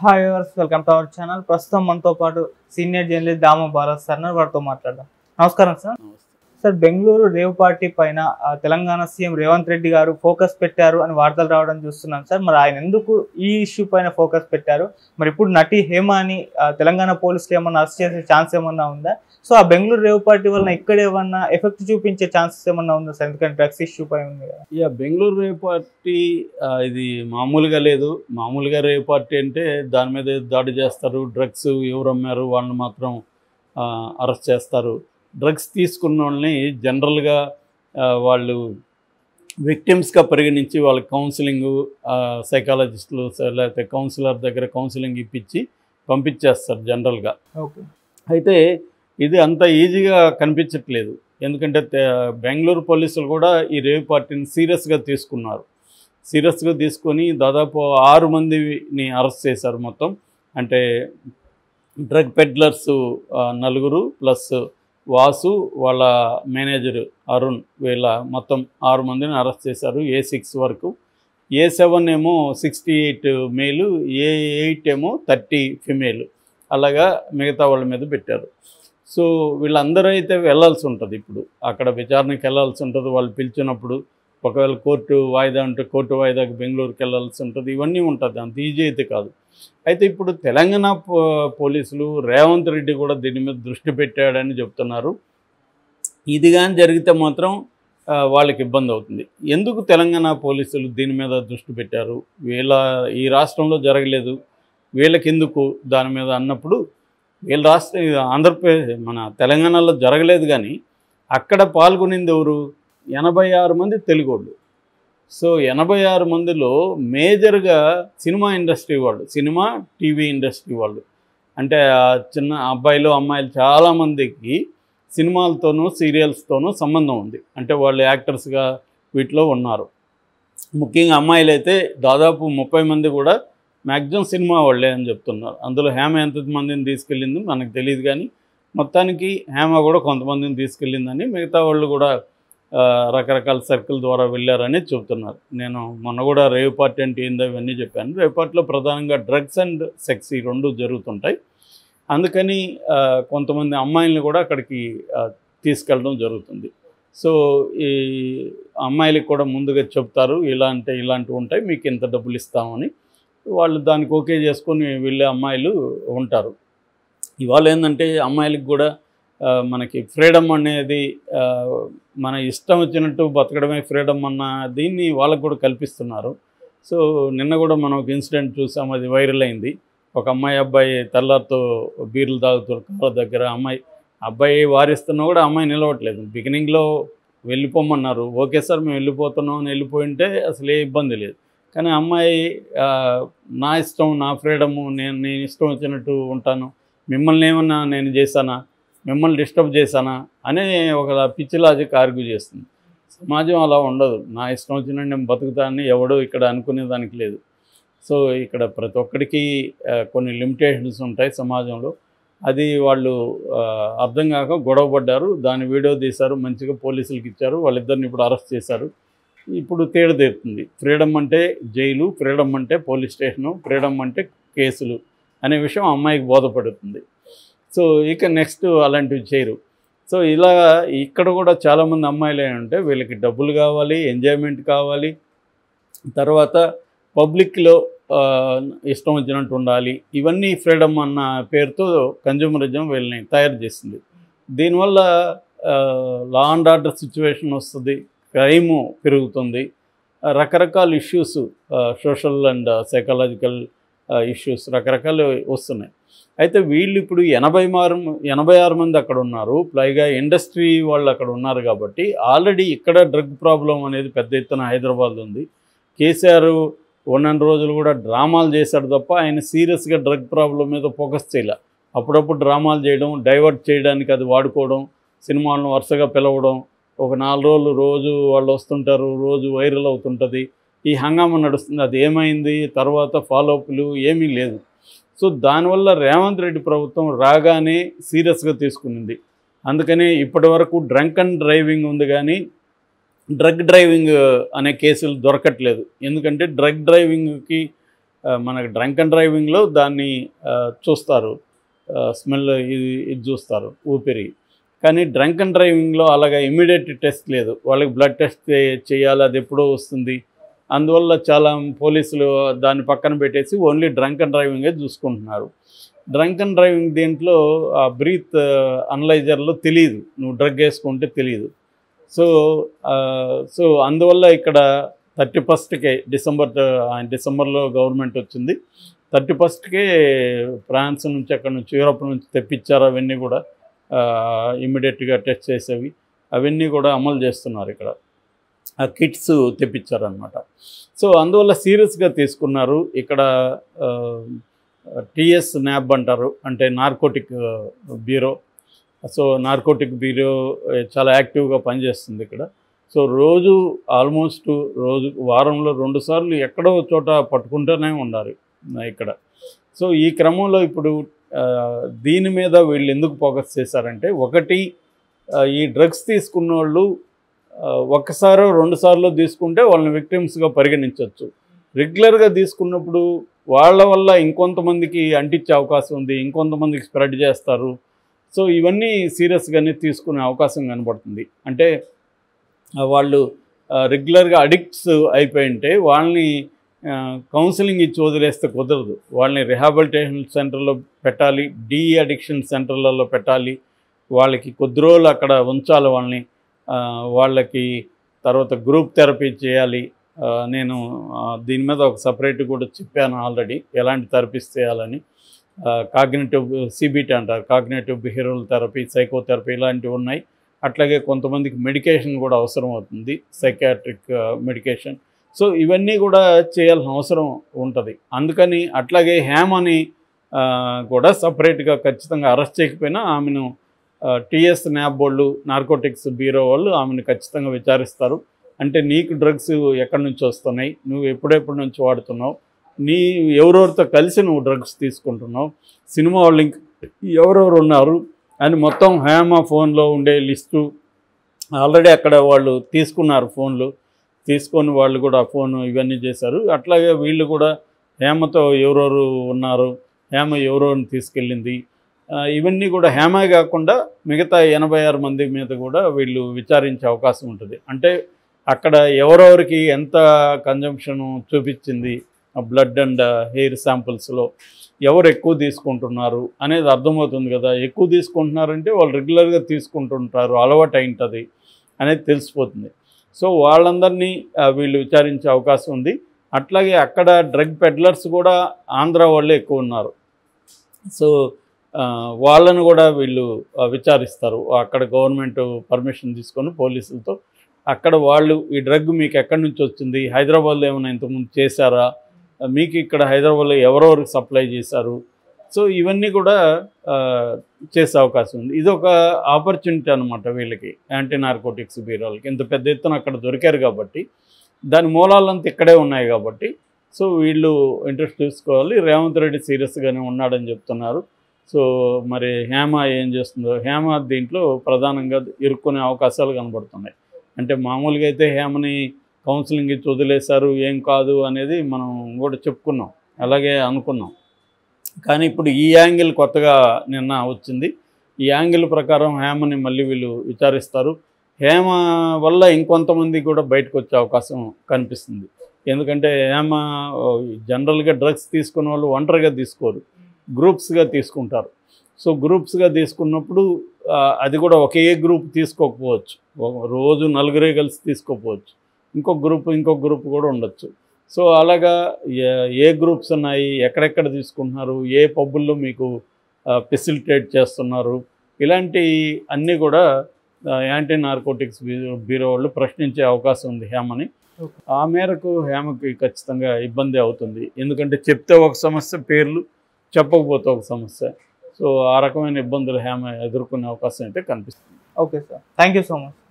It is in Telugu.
Hi viewers, welcome to our channel. ప్రస్తుతం మనతో పాటు సీనియర్ జర్నలిస్ట్ దామ భారత్ సార్ వారితో మాట్లాడదాం. నమస్కారం sir. Sir, Bengaluru rave party పైన తెలంగాణ సీఎం రేవంత్ రెడ్డి గారు ఫోకస్ పెట్టారు అని వార్తలు రావడం చూస్తున్నాం సార్. మరి ఆయన ఎందుకు ఈ ఇష్యూ పైన ఫోకస్ పెట్టారు? మరి ఇప్పుడు నటి హేమాని తెలంగాణ పోలీసులు ఏమన్నా అరెస్ట్ చేసే ఛాన్స్ ఏమన్నా ఉందా? సో ఆ బెంగళూరు రేవ్ పార్టీ వలన ఇక్కడ ఏమన్నా ఎఫెక్ట్ చూపించే ఛాన్సెస్ ఏమన్నా ఉందా సార్? ఎందుకంటే డ్రగ్స్ ఇష్యూ పై ఉంది కదా. బెంగళూరు రేవ్ పార్టీ ఇది మామూలుగా లేదు. మామూలుగా రేవ్ పార్టీ అంటే దాని మీద దాడి చేస్తారు, డ్రగ్స్ ఎవరు అమ్మారు వాళ్ళని మాత్రం అరెస్ట్ చేస్తారు. డ్రగ్స్ తీసుకున్న వాళ్ళని జనరల్గా వాళ్ళు విక్టిమ్స్గా పరిగణించి వాళ్ళకి కౌన్సిలింగ్, సైకాలజిస్టులు లేకపోతే కౌన్సిలర్ దగ్గర కౌన్సిలింగ్ ఇప్పించి పంపించేస్తారు జనరల్గా. ఓకే. అయితే ఇది అంత ఈజీగా కనిపించట్లేదు. ఎందుకంటే బెంగళూరు పోలీసులు కూడా ఈ రేవ్ పార్టీని సీరియస్గా తీసుకున్నారు. సీరియస్గా తీసుకొని దాదాపు 6 మందిని అరెస్ట్ చేశారు మొత్తం. అంటే డ్రగ్ పెడ్లర్స్ 4 ప్లస్ వాసు వాళ్ళ మేనేజర్ అరుణ్, వీళ్ళ మొత్తం 6 మందిని అరెస్ట్ చేశారు. A6 వరకు. A7 ఏమో 68 మేలు, A8 ఏమో 30 ఫిమేల్. అలాగా మిగతా వాళ్ళ మీద పెట్టారు. సో వీళ్ళందరూ అయితే వెళ్ళాల్సి ఉంటుంది. ఇప్పుడు అక్కడ విచారణకి వెళ్ళాల్సి ఉంటుంది. వాళ్ళు పిలిచినప్పుడు ఒకవేళ కోర్టు వాయిదా ఉంటే కోర్టు వాయిదాకి బెంగళూరుకి వెళ్ళాల్సి ఉంటుంది. ఇవన్నీ ఉంటుంది, అంత ఈజీ అయితే కాదు. అయితే ఇప్పుడు తెలంగాణ పోలీసులు రేవంత్ రెడ్డి కూడా దీని మీద దృష్టి పెట్టాడని చెప్తున్నారు. ఇది కానీ జరిగితే మాత్రం వాళ్ళకి ఇబ్బంది అవుతుంది. ఎందుకు తెలంగాణ పోలీసులు దీని మీద దృష్టి పెట్టారు? ఈ రాష్ట్రంలో జరగలేదు, వీళ్ళకెందుకు దాని మీద అన్నప్పుడు, వీళ్ళ ఆంధ్రప్రదేశ్ మన తెలంగాణలో జరగలేదు కానీ అక్కడ పాల్గొనింది ఎవరు? 86 మంది తెలుగోళ్ళు. సో 86 మందిలో మేజర్గా సినిమా ఇండస్ట్రీ వాళ్ళు, సినిమా టీవీ ఇండస్ట్రీ వాళ్ళు. అంటే చిన్న అబ్బాయిలు అమ్మాయిలు చాలామందికి సినిమాలతోనూ సీరియల్స్తోనూ సంబంధం ఉంది. అంటే వాళ్ళు యాక్టర్స్గా వీటిలో ఉన్నారు. ముఖ్యంగా అమ్మాయిలు అయితే దాదాపు 30 మంది కూడా మ్యాక్సిమం సినిమా వాళ్ళే అని చెప్తున్నారు. అందులో హేమ ఎంతమందిని తీసుకెళ్ళింది మనకు తెలియదు, కానీ మొత్తానికి హేమ కూడా కొంతమందిని తీసుకెళ్ళిందని, మిగతా వాళ్ళు కూడా రకరకాల సర్కిల్ ద్వారా వెళ్ళారని చెబుతున్నారు. నేను మొన్న కూడా రేవ్ పార్టీ అంటే ఏందో ఇవన్నీ చెప్పాను. రేవ్ పార్టీలో ప్రధానంగా డ్రగ్స్ అండ్ సెక్స్ ఈ 2 జరుగుతుంటాయి. అందుకని కొంతమంది అమ్మాయిలను కూడా అక్కడికి తీసుకెళ్ళడం జరుగుతుంది. సో ఈ అమ్మాయిలకు కూడా ముందుగా చెప్తారు, ఇలా అంటే ఇలాంటివి ఉంటాయి, మీకు ఇంత డబ్బులు ఇస్తామని. వాళ్ళు దానికి ఓకే చేసుకొని వెళ్ళే అమ్మాయిలు ఉంటారు. ఇవాళ ఏంటంటే అమ్మాయిలకు కూడా మనకి ఫ్రీడమ్ అనేది, మన ఇష్టం వచ్చినట్టు బతకడమే ఫ్రీడమ్ అన్న దీన్ని వాళ్ళకు కూడా కల్పిస్తున్నారు. సో నిన్న కూడా మనం ఒక ఇన్సిడెంట్ చూసాం, అది వైరల్ అయింది. ఒక అబ్బాయి తెల్లారితో బీర్లు తాగుతారు కాళ్ళ దగ్గర. అబ్బాయి వారిస్తున్నా కూడా అమ్మాయి నిలవట్లేదు. బిగినింగ్లో వెళ్ళిపోమన్నారు, ఓకే సార్ మేము వెళ్ళిపోతున్నాం అని వెళ్ళిపోయింటే అసలు ఏ ఇబ్బంది లేదు. కానీ అమ్మాయి నా ఇష్టం, నా ఫ్రీడము, నేను ఇష్టం వచ్చినట్టు ఉంటాను, మిమ్మల్ని ఏమన్నా నేను చేశానా, మిమ్మల్ని డిస్టర్బ్ చేశానా అనే ఒక పిచ్చి లాజిక్ ఆర్గ్యూ చేస్తుంది. సమాజం అలా ఉండదు. నా ఇష్టం వచ్చినట్టు నేను బతుకుతానని ఎవడో ఇక్కడ అనుకునేదానికి లేదు. సో ఇక్కడ ప్రతి ఒక్కడికి కొన్ని లిమిటేషన్స్ ఉంటాయి సమాజంలో. అది వాళ్ళు అర్థం కాక గొడవ పడ్డారు. దాని వీడియో తీశారు, మంచిగా పోలీసులకు ఇచ్చారు. వాళ్ళిద్దరిని ఇప్పుడు అరెస్ట్ చేశారు. ఇప్పుడు తేడతీరుతుంది. ఫ్రీడమ్ అంటే జైలు, ఫ్రీడమ్ అంటే పోలీస్ స్టేషను, ఫ్రీడమ్ అంటే కేసులు అనే విషయం అమ్మాయికి బోధపడుతుంది. సో ఇక నెక్స్ట్ అలాంటివి చేయరు. సో ఇలా ఇక్కడ కూడా చాలామంది అమ్మాయిలు ఏంటంటే వీళ్ళకి డబ్బులు కావాలి, ఎంజాయ్మెంట్ కావాలి, తర్వాత పబ్లిక్లో ఇష్టం వచ్చినట్టు ఉండాలి, ఇవన్నీ ఫ్రీడమ్ అన్న పేరుతో కన్జ్యూమరిజం వీళ్ళని తయారు చేసింది. దీనివల్ల లా అండ్ ఆర్డర్ సిచ్యువేషన్ వస్తుంది, క్రైము పెరుగుతుంది, రకరకాల issues, social and psychological issues రకరకాలు వస్తున్నాయి. అయితే వీళ్ళు ఇప్పుడు 86 మంది అక్కడ ఉన్నారు, పైగా ఇండస్ట్రీ వాళ్ళు అక్కడ ఉన్నారు. కాబట్టి ఆల్రెడీ ఇక్కడ డ్రగ్ ప్రాబ్లం అనేది పెద్ద ఎత్తున హైదరాబాద్లో ఉంది. కేసీఆర్ ఉన్నన్ని రోజులు కూడా డ్రామాలు చేశాడు తప్ప ఆయన సీరియస్గా డ్రగ్ ప్రాబ్లం మీద ఫోకస్ చేయలే. అప్పుడప్పుడు డ్రామాలు చేయడం, డైవర్ట్ చేయడానికి అది వాడుకోవడం, సినిమాలను వరుసగా పిలవడం, ఒక 4 రోజులు రోజు వాళ్ళు వస్తుంటారు, రోజు వైరల్ అవుతుంటుంది, ఈ హంగామా నడుస్తుంది. అది ఏమైంది తర్వాత ఫాలోఅప్లు ఏమీ లేదు. సో దానివల్ల రేవంత్ రెడ్డి ప్రభుత్వం రాగానే సీరియస్గా తీసుకునింది. అందుకని ఇప్పటి వరకు డ్రంక్ అండ్ డ్రైవింగ్ ఉంది, కానీ డ్రగ్ డ్రైవింగ్ అనే కేసులు దొరకట్లేదు. ఎందుకంటే డ్రగ్ డ్రైవింగ్కి మనకి డ్రంక్ అండ్ డ్రైవింగ్లో దాన్ని చూస్తారు, స్మెల్ ఇది చూస్తారు ఊపిరి. కానీ డ్రంక్ అండ్ డ్రైవింగ్లో అలాగా ఇమ్మీడియట్ టెస్ట్ లేదు, వాళ్ళకి బ్లడ్ టెస్ట్ చేయాలి, అది ఎప్పుడో వస్తుంది. అందువల్ల చాలా పోలీసులు దాన్ని పక్కన పెట్టేసి ఓన్లీ డ్రంక్ అండ్ డ్రైవింగే చూసుకుంటున్నారు. డ్రంక్ అండ్ డ్రైవింగ్ దీంట్లో ఆ బ్రీత్ అనలైజర్లో తెలియదు, నువ్వు డ్రగ్ వేసుకుంటే తెలియదు. సో అందువల్ల ఇక్కడ 31కే డిసెంబర్లో గవర్నమెంట్ వచ్చింది. 31కే ఫ్రాన్స్ నుంచి అక్కడ నుంచి యూరోప్ నుంచి తెప్పించారు. అవన్నీ కూడా ఇమ్మీడియట్గా టెస్ట్ చేసేవి అవన్నీ కూడా అమలు చేస్తున్నారు. ఇక్కడ ఆ కిట్స్ తెప్పించారనమాట. సో అందువల్ల సీరియస్గా తీసుకున్నారు. ఇక్కడ టీఎస్ న్యాబ్ అంటారు, అంటే narcotic bureau. So narcotic bureau చాలా యాక్టివ్గా పనిచేస్తుంది ఇక్కడ. సో ఆల్మోస్ట్ వారంలో 2 సార్లు ఎక్కడో చోట పట్టుకుంటూనే ఉండాలి ఇక్కడ. సో ఈ క్రమంలో ఇప్పుడు దీని మీద వీళ్ళు ఎందుకు ఫోకస్ చేశారంటే, ఒకటి ఈ డ్రగ్స్ తీసుకున్న వాళ్ళు ఒక్కసారో 2 సార్లు తీసుకుంటే వాళ్ళని విక్టిమ్స్గా పరిగణించవచ్చు. రెగ్యులర్గా తీసుకున్నప్పుడు వాళ్ళ వల్ల ఇంకొంతమందికి అంటించే అవకాశం ఉంది, ఇంకొంతమందికి స్ప్రెడ్ చేస్తారు. సో ఇవన్నీ సీరియస్గానే తీసుకునే అవకాశం కనబడుతుంది. అంటే వాళ్ళు రెగ్యులర్గా అడిక్ట్స్ అయిపోయి ఉంటే వాళ్ళని కౌన్సిలింగ్ ఇచ్చి వదిలేస్తే కుదరదు. వాళ్ళని రిహాబిలిటేషన్ సెంటర్లో పెట్టాలి, డీ అడిక్షన్ సెంటర్లలో పెట్టాలి, వాళ్ళకి కొద్ది రోజులు అక్కడ ఉంచాలి వాళ్ళని. వాళ్ళకి తర్వాత గ్రూప్ థెరపీ చేయాలి. నేను దీని మీద ఒక సపరేట్ కూడా చెప్పాను ఆల్రెడీ, ఎలాంటి థెరపీస్ చేయాలని. కాగ్నిటివ్ సిబిటి అంటారు, కాగ్నిటివ్ బిహేవియరల్ థెరపీ, సైకోథెరపీ ఇలాంటివి ఉన్నాయి. అట్లాగే కొంతమందికి మెడికేషన్ కూడా అవసరం అవుతుంది, సైకాట్రిక్ మెడికేషన్. సో ఇవన్నీ కూడా చేయాల్సిన అవసరం ఉంటుంది. అందుకని అట్లాగే హేమని కూడా సపరేట్గా ఖచ్చితంగా అరెస్ట్ చేయకపోయినా ఆమెను టీఎస్ న్యాబ్ వాళ్ళు, నార్కోటిక్స్ బ్యూరో వాళ్ళు ఆమెను ఖచ్చితంగా విచారిస్తారు. అంటే నీకు డ్రగ్స్ ఎక్కడి నుంచి వస్తున్నాయి, నువ్వు ఎప్పుడెప్పటి నుంచి వాడుతున్నావు, ఎవరెవరితో కలిసి నువ్వు డ్రగ్స్ తీసుకుంటున్నావు, సినిమా వాళ్ళు ఎవరెవరు ఉన్నారు అని మొత్తం హేమ ఫోన్లో ఉండే లిస్టు ఆల్రెడీ అక్కడ వాళ్ళు తీసుకున్నారు. ఫోన్లు తీసుకొని వాళ్ళు కూడా ఫోన్ ఇవన్నీ చేశారు. అట్లాగే వీళ్ళు కూడా హేమతో ఎవరెవరు ఉన్నారు, హేమ ఎవరెవరిని తీసుకెళ్ళింది, ఇవన్నీ కూడా హేమే కాకుండా మిగతా 86 మంది మీద కూడా వీళ్ళు విచారించే అవకాశం ఉంటుంది. అంటే అక్కడ ఎవరెవరికి ఎంత కన్జంప్షన్ చూపించింది బ్లడ్ అండ్ హెయిర్ శాంపిల్స్లో, ఎవరు ఎక్కువ తీసుకుంటున్నారు అనేది అర్థమవుతుంది కదా. ఎక్కువ తీసుకుంటున్నారంటే వాళ్ళు రెగ్యులర్గా తీసుకుంటుంటారు, అలవాటు అయింటుంది అనేది తెలిసిపోతుంది. సో వాళ్ళందరినీ వీళ్ళు విచారించే అవకాశం ఉంది. అట్లాగే అక్కడ డ్రగ్ పెడ్లర్స్ కూడా ఆంధ్ర వాళ్ళే ఎక్కువ ఉన్నారు. సో వాళ్ళను కూడా వీళ్ళు విచారిస్తారు. అక్కడ గవర్నమెంట్ పర్మిషన్ తీసుకొని పోలీసులతో అక్కడ వాళ్ళు ఈ డ్రగ్ మీకు ఎక్కడి నుంచి వచ్చింది, హైదరాబాద్లో ఏమైనా ఇంతకుముందు చేశారా, మీకు ఇక్కడ హైదరాబాద్లో ఎవరెవరికి సప్లై చేశారు, సో ఇవన్నీ కూడా చేసే అవకాశం ఉంది. ఇది ఒక ఆపర్చునిటీ అనమాట వీళ్ళకి, యాంటీ నార్కోటిక్స్ బ్యూరోలకి. ఇంత పెద్ద ఎత్తున అక్కడ దొరికారు కాబట్టి, దాని మూలాలంతా ఇక్కడే ఉన్నాయి కాబట్టి, సో వీళ్ళు ఇంట్రెస్ట్ తీసుకోవాలి. రేవంత్ రెడ్డి సీరియస్గానే ఉన్నాడని చెప్తున్నారు. సో మరి హేమ ఏం చేస్తుందో, హేమ దీంట్లో ప్రధానంగా ఇరుక్కునే అవకాశాలు కనబడుతున్నాయి. అంటే మామూలుగా అయితే హేమని కౌన్సిలింగ్ ఇచ్చి వదిలేశారు, ఏం కాదు అనేది మనం కూడా చెప్పుకున్నాం, అలాగే అనుకున్నాం. కానీ ఇప్పుడు ఈ యాంగిల్ కొత్తగా నిన్న వచ్చింది. ఈ యాంగిల్ ప్రకారం హేమని మళ్ళీ వీళ్ళు విచారిస్తారు. హేమ వల్ల ఇంకొంతమంది కూడా బయటకు వచ్చే అవకాశం కనిపిస్తుంది. ఎందుకంటే హేమ జనరల్గా డ్రగ్స్ తీసుకునే వాళ్ళు ఒంటరిగా తీసుకోరు, గ్రూప్స్గా తీసుకుంటారు. సో గ్రూప్స్గా తీసుకున్నప్పుడు అది కూడా ఒకే గ్రూప్ తీసుకోకపోవచ్చు, రోజు 4 కలిసి తీసుకోకపోవచ్చు, ఇంకొక గ్రూప్ కూడా ఉండొచ్చు. సో అలాగా ఏ గ్రూప్స్ ఉన్నాయి, ఎక్కడెక్కడ తీసుకుంటున్నారు, ఏ పబ్బుల్లో మీకు ఫెసిలిటేట్ చేస్తున్నారు, ఇలాంటి అన్నీ కూడా యాంటీ నార్కోటిక్స్ బ్యూరో వాళ్ళు ప్రశ్నించే అవకాశం ఉంది హేమని. ఆ మేరకు హేమకి ఖచ్చితంగా ఇబ్బంది అవుతుంది. ఎందుకంటే చెప్తే ఒక సమస్య, పేర్లు చెప్పకపోతే ఒక సమస్య. సో ఆ రకమైన ఇబ్బందులు హేమ ఎదుర్కొనే అవకాశం అయితే కనిపిస్తుంది. Okay sir, thank you so much.